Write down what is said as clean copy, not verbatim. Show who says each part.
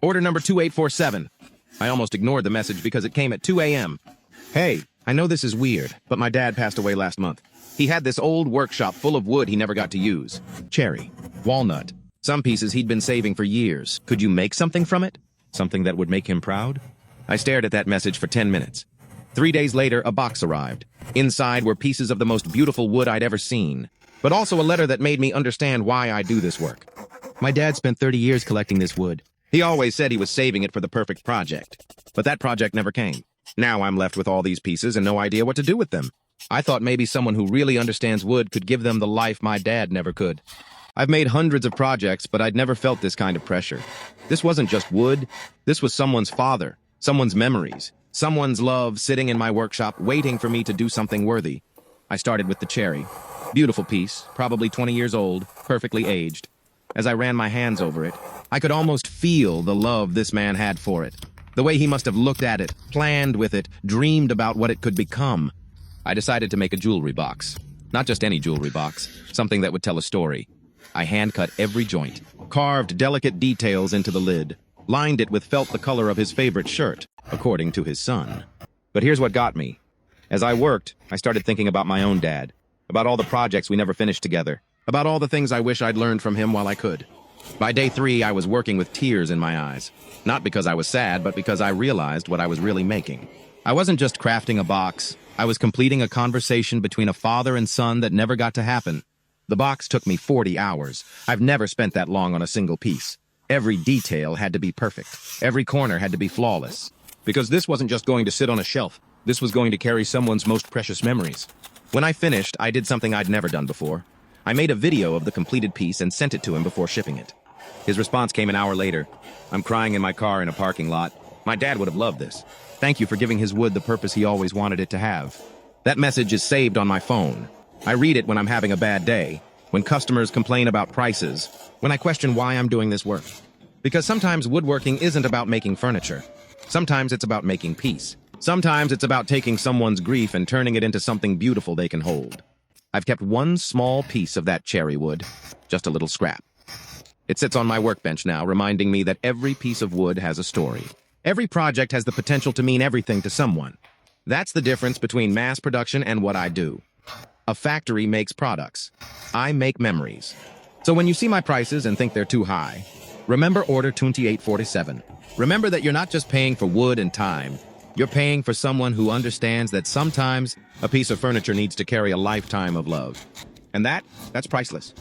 Speaker 1: Order number 2847. I almost ignored the message because it came at 2 a.m. Hey, I know this is weird, but my dad passed away last month. He had this old workshop full of wood he never got to use. Cherry, walnut, some pieces he'd been saving for years. Could you make something from it? Something that would make him proud? I stared at that message for 10 minutes. 3 days later, a box arrived. Inside were pieces of the most beautiful wood I'd ever seen, but also a letter that made me understand why I do this work. My dad spent 30 years collecting this wood. He always said he was saving it for the perfect project, but that project never came. Now I'm left with all these pieces and no idea what to do with them. I thought maybe someone who really understands wood could give them the life my dad never could. I've made hundreds of projects, but I'd never felt this kind of pressure. This wasn't just wood. This was someone's father, someone's memories, someone's love sitting in my workshop waiting for me to do something worthy. I started with the cherry. Beautiful piece, probably 20 years old, perfectly aged. As I ran my hands over it, I could almost feel the love this man had for it. The way he must have looked at it, planned with it, dreamed about what it could become. I decided to make a jewelry box. Not just any jewelry box, something that would tell a story. I hand-cut every joint, carved delicate details into the lid, lined it with felt the color of his favorite shirt, according to his son. But here's what got me. As I worked, I started thinking about my own dad, about all the projects we never finished together, about all the things I wish I'd learned from him while I could. By day 3, I was working with tears in my eyes. Not because I was sad, but because I realized what I was really making. I wasn't just crafting a box. I was completing a conversation between a father and son that never got to happen. The box took me 40 hours. I've never spent that long on a single piece. Every detail had to be perfect. Every corner had to be flawless. Because this wasn't just going to sit on a shelf. This was going to carry someone's most precious memories. When I finished, I did something I'd never done before. I made a video of the completed piece and sent it to him before shipping it. His response came an hour later. I'm crying in my car in a parking lot. My dad would have loved this. Thank you for giving his wood the purpose he always wanted it to have. That message is saved on my phone. I read it when I'm having a bad day, when customers complain about prices, when I question why I'm doing this work. Because sometimes woodworking isn't about making furniture. Sometimes it's about making peace. Sometimes it's about taking someone's grief and turning it into something beautiful they can hold. I've kept one small piece of that cherry wood, just a little scrap. It sits on my workbench now, reminding me that every piece of wood has a story. Every project has the potential to mean everything to someone. That's the difference between mass production and what I do. A factory makes products. I make memories. So when you see my prices and think they're too high, remember order 2847. Remember that you're not just paying for wood and time. You're paying for someone who understands that sometimes a piece of furniture needs to carry a lifetime of love. And that's priceless.